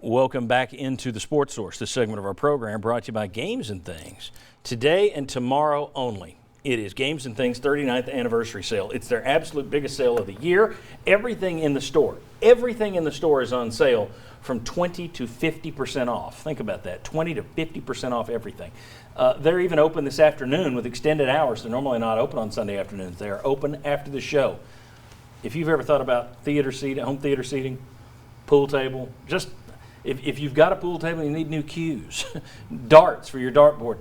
Welcome back into the Sports Source. This segment of our program brought to you by Games and Things. Today and tomorrow only. It is Games and Things 39th anniversary sale. It's their absolute biggest sale of the year. Everything in the store is on sale from 20 to 50% off. Think about that, 20 to 50% off everything. They're even open this afternoon with extended hours. They're normally not open on Sunday afternoons. They are open after the show. If you've ever thought about theater seating, home theater seating, pool table, just if you've got a pool table and you need new cues, darts for your dartboard,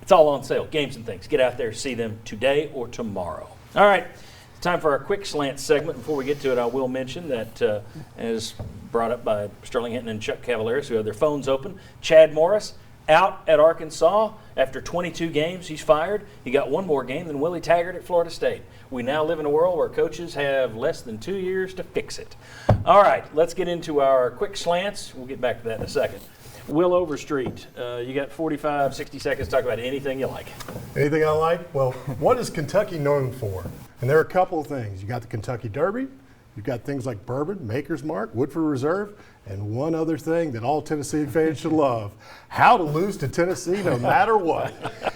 it's all on sale. Games and Things. Get out there, see them today or tomorrow. All right, it's time for our quick slant segment. Before we get to it, I will mention that, as brought up by Sterling Hinton and Chuck Cavaleris, who have their phones open, Chad Morris out at Arkansas after 22 games. He's fired. He got one more game than Willie Taggart at Florida State. We now live in a world where coaches have less than 2 years to fix it. All right, let's get into our quick slants. We'll get back to that in a second. Will Overstreet, you got 45, 60 seconds to talk about anything you like. Anything I like? Well, what is Kentucky known for? And there are a couple of things. You got the Kentucky Derby. You've got things like bourbon, Maker's Mark, Woodford Reserve, and one other thing that all Tennessee fans should love, how to lose to Tennessee no matter what.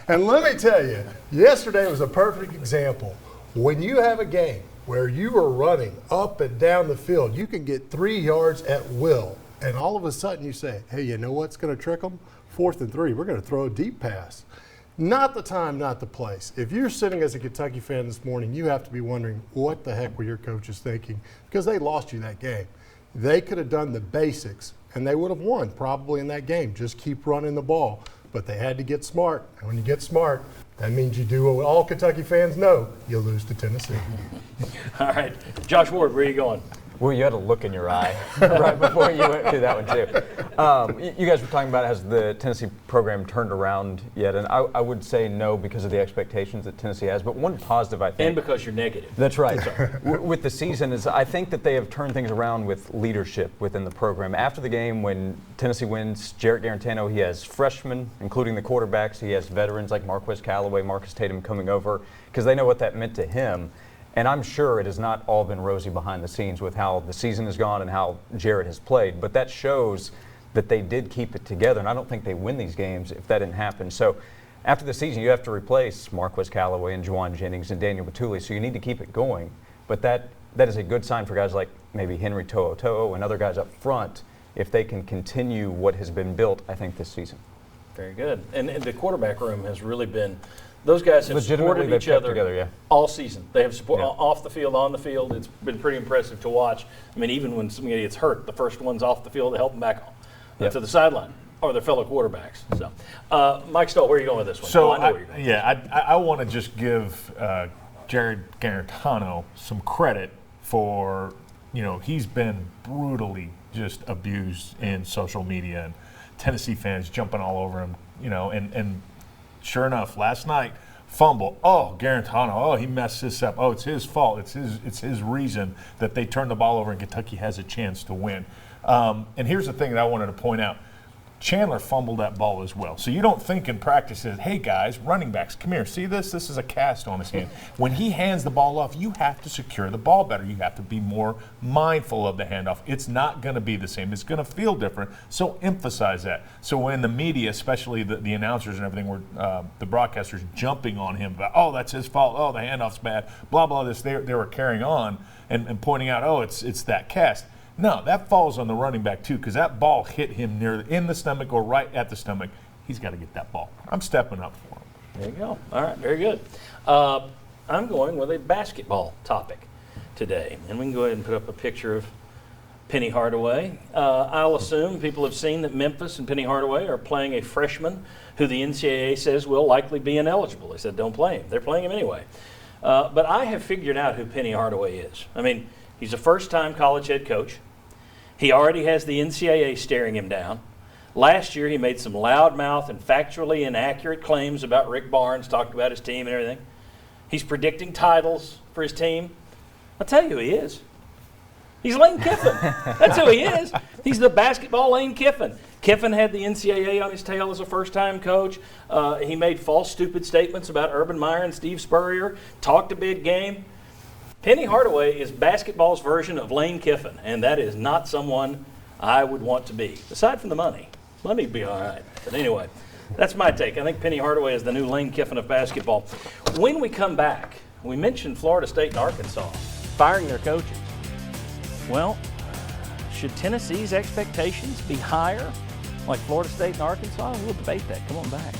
And let me tell you, yesterday was a perfect example. When you have a game where you are running up and down the field, you can get 3 yards at will, and all of a sudden you say, hey, you know what's going to trick them? 4th and 3, we're going to throw a deep pass. Not the time, not the place. If you're sitting as a Kentucky fan this morning, you have to be wondering what the heck were your coaches thinking, because they lost you that game. They could have done the basics, and they would have won probably in that game. Just keep running the ball. But they had to get smart. And when you get smart, that means you do what all Kentucky fans know. You'll lose to Tennessee. All right. Josh Ward, where are you going? Well, you had a look in your eye right before you went to that one, too. You guys were talking about, has the Tennessee program turned around yet? And I would say no, because of the expectations that Tennessee has. But one positive, I think. And because you're negative. That's right. With the season, is I think that they have turned things around with leadership within the program. After the game, when Tennessee wins, Jarrett Guarantano, he has freshmen, including the quarterbacks. He has veterans like Marquez Callaway, Marcus Tatum coming over, because they know what that meant to him. And I'm sure it has not all been rosy behind the scenes with how the season has gone and how Jarrett has played. But that shows that they did keep it together. And I don't think they win these games if that didn't happen. So after the season, you have to replace Marquez Callaway and Juwan Jennings and Daniel Batuli. So you need to keep it going. But that is a good sign for guys like maybe Henry To'oTo'o and other guys up front if they can continue what has been built, I think, this season. Very good. And the quarterback room has really been – those guys have supported each other together, all season. They have support off the field, on the field. It's been pretty impressive to watch. I mean, even when somebody gets hurt, the first one's off the field to help them back to the sideline, or their fellow quarterbacks. So, Mike Stoll, where are you going with this one? So, I want to just give Jarrett Guarantano some credit for, he's been brutally just abused in social media, and Tennessee fans jumping all over him, and sure enough, last night, fumble. Oh, Guarantano. Oh, he messed this up. Oh, it's his fault. It's his reason that they turned the ball over and Kentucky has a chance to win. And here's the thing that I wanted to point out. Chandler fumbled that ball as well. So you don't think in practice that, hey, guys, running backs, come here. See this? This is a cast on his hand. When he hands the ball off, you have to secure the ball better. You have to be more mindful of the handoff. It's not going to be the same. It's going to feel different. So emphasize that. So when the media, especially the announcers and everything, were the broadcasters jumping on him about, oh, that's his fault. Oh, the handoff's bad. Blah, blah, this. They were carrying on and pointing out, oh, it's that cast. No, that falls on the running back, too, because that ball hit him in the stomach or right at the stomach. He's got to get that ball. I'm stepping up for him. There you go. All right, very good. I'm going with a basketball topic today. And we can go ahead and put up a picture of Penny Hardaway. I'll assume people have seen that Memphis and Penny Hardaway are playing a freshman who the NCAA says will likely be ineligible. They said don't play him. They're playing him anyway. But I have figured out who Penny Hardaway is. I mean, he's a first-time college head coach. He already has the NCAA staring him down. Last year, he made some loudmouth and factually inaccurate claims about Rick Barnes, talked about his team and everything. He's predicting titles for his team. I'll tell you who he is. He's Lane Kiffin. That's who he is. He's the basketball Lane Kiffin. Kiffin had the NCAA on his tail as a first-time coach. He made false, stupid statements about Urban Meyer and Steve Spurrier, talked a big game. Penny Hardaway is basketball's version of Lane Kiffin, and that is not someone I would want to be. Aside from the money. Money would be all right. But anyway, that's my take. I think Penny Hardaway is the new Lane Kiffin of basketball. When we come back, we mentioned Florida State and Arkansas firing their coaches. Well, should Tennessee's expectations be higher, like Florida State and Arkansas? We'll debate that. Come on back.